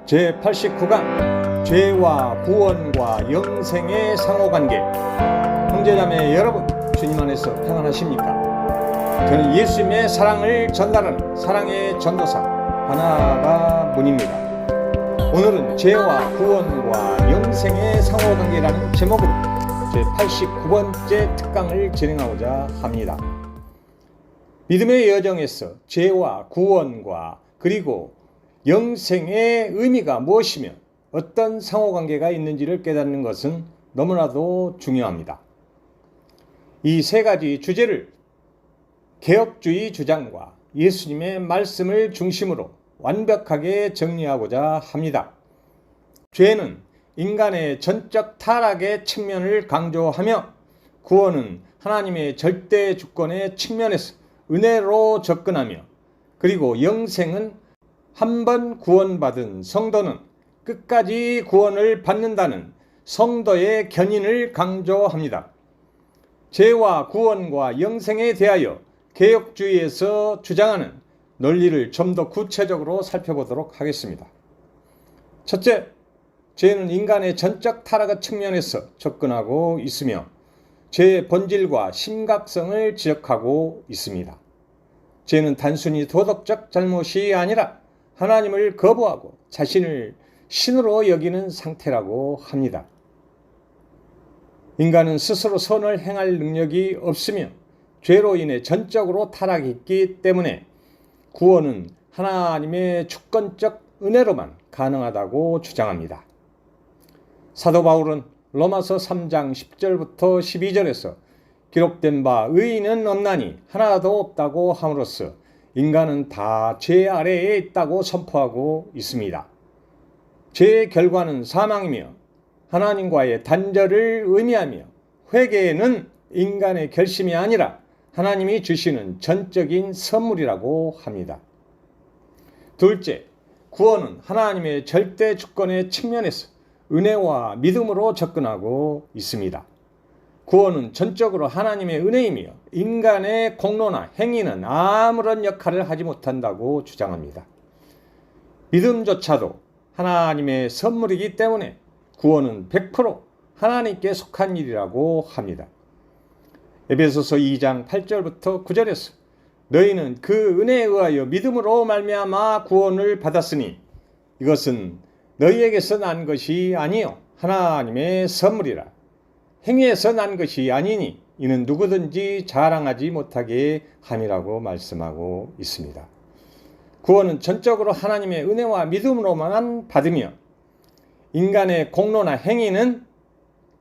제89강 죄와 구원과 영생의 상호관계. 형제자매 여러분, 주님 안에서 평안하십니까? 저는 예수님의 사랑을 전달하는 사랑의 전도사 바나바 문입니다. 오늘은 죄와 구원과 영생의 상호관계라는 제목으로 제89번째 특강을 진행하고자 합니다. 믿음의 여정에서 죄와 구원과 그리고 영생의 의미가 무엇이며 어떤 상호관계가 있는지를 깨닫는 것은 너무나도 중요합니다. 이 세 가지 주제를 개혁주의 주장과 예수님의 말씀을 중심으로 완벽하게 정리하고자 합니다. 죄는 인간의 전적 타락의 측면을 강조하며 구원은 하나님의 절대 주권의 측면에서 은혜로 접근하며 그리고 영생은 한 번 구원받은 성도는 끝까지 구원을 받는다는 성도의 견인을 강조합니다. 죄와 구원과 영생에 대하여 개혁주의에서 주장하는 논리를 좀 더 구체적으로 살펴보도록 하겠습니다. 첫째, 죄는 인간의 전적 타락의 측면에서 접근하고 있으며 죄의 본질과 심각성을 지적하고 있습니다. 죄는 단순히 도덕적 잘못이 아니라 하나님을 거부하고 자신을 신으로 여기는 상태라고 합니다. 인간은 스스로 선을 행할 능력이 없으며 죄로 인해 전적으로 타락했기 때문에 구원은 하나님의 주권적 은혜로만 가능하다고 주장합니다. 사도 바울은 로마서 3장 10절부터 12절에서 기록된 바 의인은 없나니 하나도 없다고 함으로써 인간은 다 죄 아래에 있다고 선포하고 있습니다. 죄의 결과는 사망이며 하나님과의 단절을 의미하며 회개는 인간의 결심이 아니라 하나님이 주시는 전적인 선물이라고 합니다. 둘째, 구원은 하나님의 절대 주권의 측면에서 은혜와 믿음으로 접근하고 있습니다. 구원은 전적으로 하나님의 은혜이며 인간의 공로나 행위는 아무런 역할을 하지 못한다고 주장합니다. 믿음조차도 하나님의 선물이기 때문에 구원은 100% 하나님께 속한 일이라고 합니다. 에베소서 2장 8절부터 9절에서 너희는 그 은혜에 의하여 믿음으로 말미암아 구원을 받았으니 이것은 너희에게서 난 것이 아니요 하나님의 선물이라. 행위에서 난 것이 아니니 이는 누구든지 자랑하지 못하게 함이라고 말씀하고 있습니다. 구원은 전적으로 하나님의 은혜와 믿음으로만 받으며 인간의 공로나 행위는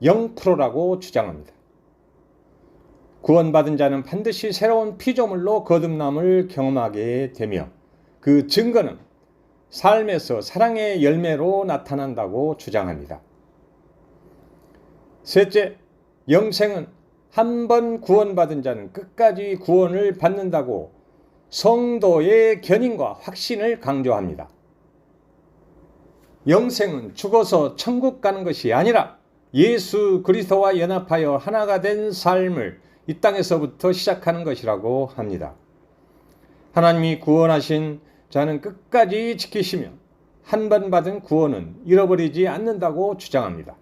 0%라고 주장합니다. 구원받은 자는 반드시 새로운 피조물로 거듭남을 경험하게 되며 그 증거는 삶에서 사랑의 열매로 나타난다고 주장합니다. 셋째, 영생은 한 번 구원받은 자는 끝까지 구원을 받는다고 성도의 견인과 확신을 강조합니다. 영생은 죽어서 천국 가는 것이 아니라 예수 그리스도와 연합하여 하나가 된 삶을 이 땅에서부터 시작하는 것이라고 합니다. 하나님이 구원하신 자는 끝까지 지키시며 한 번 받은 구원은 잃어버리지 않는다고 주장합니다.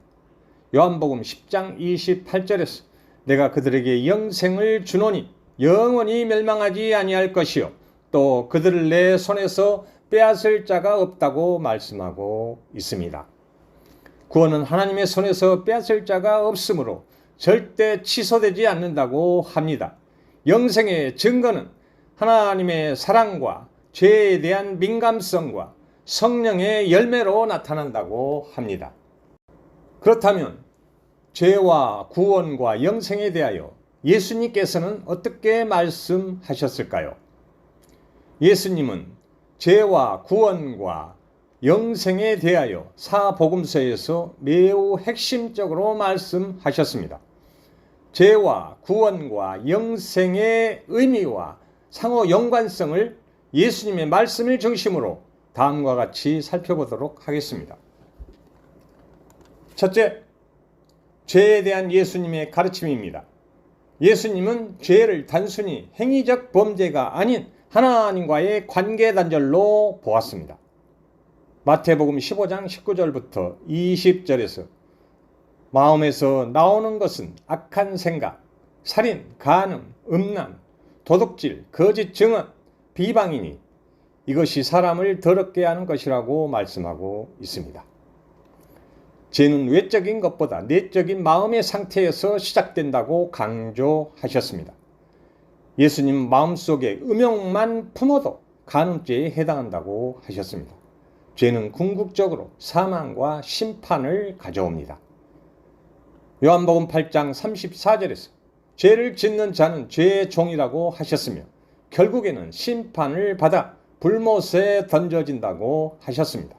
요한복음 10장 28절에서 내가 그들에게 영생을 주노니 영원히 멸망하지 아니할 것이요 또 그들을 내 손에서 빼앗을 자가 없다고 말씀하고 있습니다. 구원은 하나님의 손에서 빼앗을 자가 없으므로 절대 취소되지 않는다고 합니다. 영생의 증거는 하나님의 사랑과 죄에 대한 민감성과 성령의 열매로 나타난다고 합니다. 그렇다면 죄와 구원과 영생에 대하여 예수님께서는 어떻게 말씀하셨을까요? 예수님은 죄와 구원과 영생에 대하여 사복음서에서 매우 핵심적으로 말씀하셨습니다. 죄와 구원과 영생의 의미와 상호 연관성을 예수님의 말씀을 중심으로 다음과 같이 살펴보도록 하겠습니다. 첫째, 죄에 대한 예수님의 가르침입니다. 예수님은 죄를 단순히 행위적 범죄가 아닌 하나님과의 관계 단절로 보았습니다. 마태복음 15장 19절부터 20절에서 마음에서 나오는 것은 악한 생각, 살인, 간음, 음란, 도둑질, 거짓 증언, 비방이니 이것이 사람을 더럽게 하는 것이라고 말씀하고 있습니다. 죄는 외적인 것보다 내적인 마음의 상태에서 시작된다고 강조하셨습니다. 예수님 마음속에 음욕만 품어도 간음죄에 해당한다고 하셨습니다. 죄는 궁극적으로 사망과 심판을 가져옵니다. 요한복음 8장 34절에서 죄를 짓는 자는 죄의 종이라고 하셨으며 결국에는 심판을 받아 불못에 던져진다고 하셨습니다.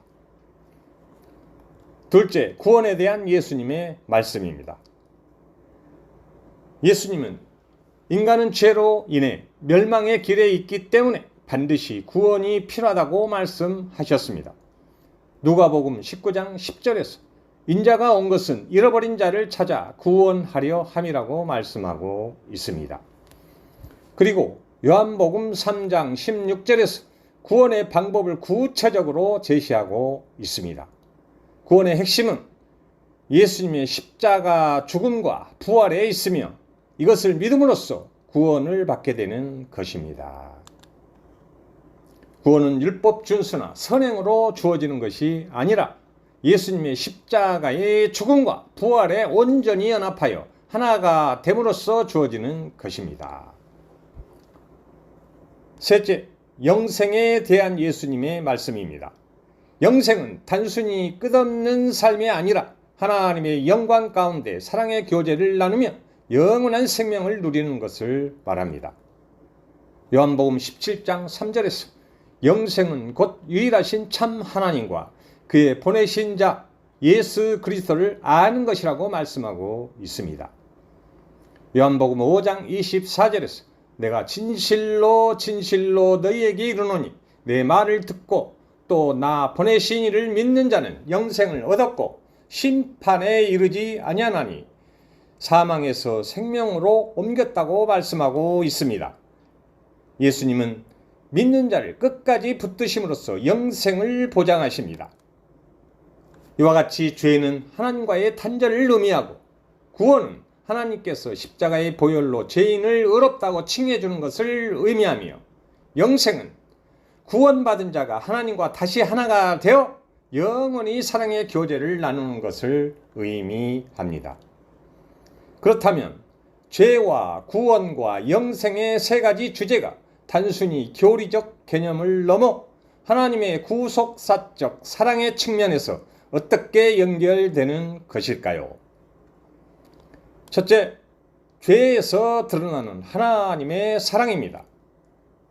둘째, 구원에 대한 예수님의 말씀입니다. 예수님은 인간은 죄로 인해 멸망의 길에 있기 때문에 반드시 구원이 필요하다고 말씀하셨습니다. 누가복음 19장 10절에서 인자가 온 것은 잃어버린 자를 찾아 구원하려 함이라고 말씀하고 있습니다. 그리고 요한복음 3장 16절에서 구원의 방법을 구체적으로 제시하고 있습니다. 구원의 핵심은 예수님의 십자가 죽음과 부활에 있으며 이것을 믿음으로써 구원을 받게 되는 것입니다. 구원은 율법 준수나 선행으로 주어지는 것이 아니라 예수님의 십자가의 죽음과 부활에 온전히 연합하여 하나가 됨으로써 주어지는 것입니다. 셋째, 영생에 대한 예수님의 말씀입니다. 영생은 단순히 끝없는 삶이 아니라 하나님의 영광 가운데 사랑의 교제를 나누며 영원한 생명을 누리는 것을 말합니다. 요한복음 17장 3절에서 영생은 곧 유일하신 참 하나님과 그의 보내신 자 예수 그리스도를 아는 것이라고 말씀하고 있습니다. 요한복음 5장 24절에서 내가 진실로 진실로 너희에게 이르노니 내 말을 듣고 또 나 보내신 이를 믿는 자는 영생을 얻었고 심판에 이르지 아니하나니 사망에서 생명으로 옮겼다고 말씀하고 있습니다. 예수님은 믿는 자를 끝까지 붙드심으로써 영생을 보장하십니다. 이와 같이 죄는 하나님과의 단절을 의미하고 구원은 하나님께서 십자가의 보혈로 죄인을 의롭다고 칭해주는 것을 의미하며 영생은 구원받은 자가 하나님과 다시 하나가 되어 영원히 사랑의 교제를 나누는 것을 의미합니다. 그렇다면 죄와 구원과 영생의 세 가지 주제가 단순히 교리적 개념을 넘어 하나님의 구속사적 사랑의 측면에서 어떻게 연결되는 것일까요? 첫째, 죄에서 드러나는 하나님의 사랑입니다.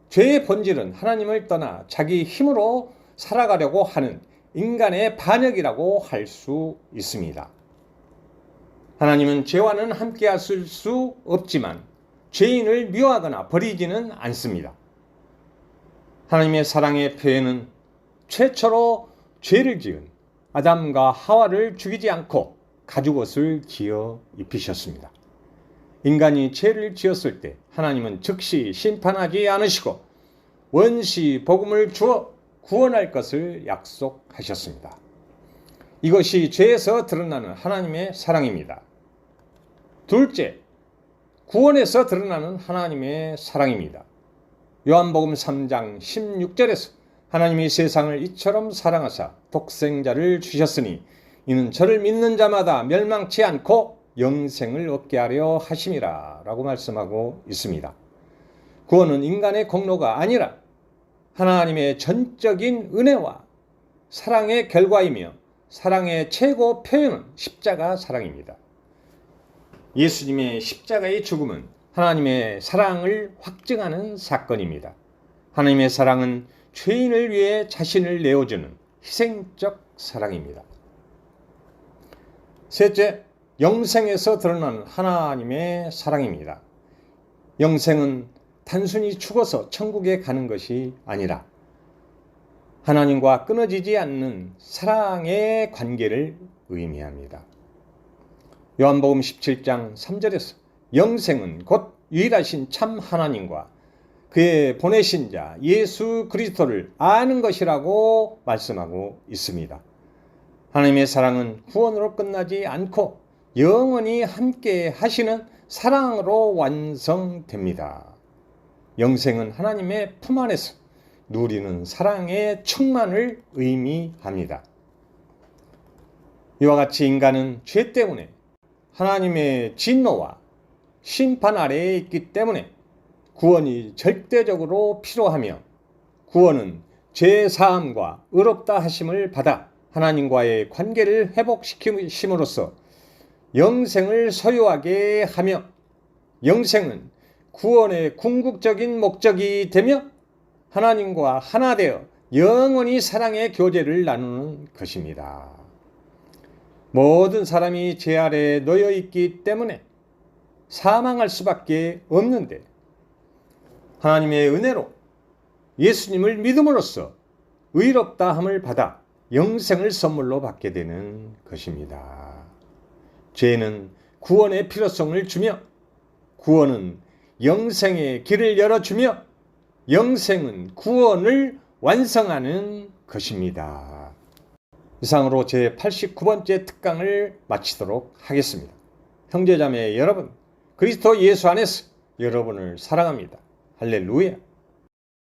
죄의 본질은 하나님을 떠나 자기 힘으로 살아가려고 하는 인간의 반역이라고 할 수 있습니다. 하나님은 죄와는 함께 하실 수 없지만 죄인을 미워하거나 버리지는 않습니다. 하나님의 사랑의 표현은 최초로 죄를 지은 아담과 하와를 죽이지 않고 가죽옷을 지어 입히셨습니다. 인간이 죄를 지었을 때 하나님은 즉시 심판하지 않으시고 원시 복음을 주어 구원할 것을 약속하셨습니다. 이것이 죄에서 드러나는 하나님의 사랑입니다. 둘째, 구원에서 드러나는 하나님의 사랑입니다. 요한복음 3장 16절에서 하나님이 세상을 이처럼 사랑하사 독생자를 주셨으니 이는 저를 믿는 자마다 멸망치 않고 영생을 얻게 하려 하심이라 라고 말씀하고 있습니다. 구원은 인간의 공로가 아니라 하나님의 전적인 은혜와 사랑의 결과이며 사랑의 최고 표현은 십자가 사랑입니다. 예수님의 십자가의 죽음은 하나님의 사랑을 확증하는 사건입니다. 하나님의 사랑은 죄인을 위해 자신을 내어주는 희생적 사랑입니다. 셋째, 영생에서 드러나는 하나님의 사랑입니다. 영생은 단순히 죽어서 천국에 가는 것이 아니라 하나님과 끊어지지 않는 사랑의 관계를 의미합니다. 요한복음 17장 3절에서 영생은 곧 유일하신 참 하나님과 그의 보내신 자 예수 그리스도를 아는 것이라고 말씀하고 있습니다. 하나님의 사랑은 구원으로 끝나지 않고 영원히 함께 하시는 사랑으로 완성됩니다. 영생은 하나님의 품 안에서 누리는 사랑의 충만을 의미합니다. 이와 같이 인간은 죄 때문에 하나님의 진노와 심판 아래에 있기 때문에 구원이 절대적으로 필요하며, 구원은 죄 사함과 의롭다 하심을 받아 하나님과의 관계를 회복시킴으로써 영생을 소유하게 하며, 영생은 구원의 궁극적인 목적이 되며 하나님과 하나 되어 영원히 사랑의 교제를 나누는 것입니다. 모든 사람이 죄 아래에 놓여 있기 때문에 사망할 수밖에 없는데, 하나님의 은혜로 예수님을 믿음으로써 의롭다함을 받아 영생을 선물로 받게 되는 것입니다. 죄는 구원의 필요성을 주며, 구원은 영생의 길을 열어주며, 영생은 구원을 완성하는 것입니다. 이상으로 제 89번째 특강을 마치도록 하겠습니다. 형제자매 여러분, 그리스도 예수 안에서 여러분을 사랑합니다. 할렐루야.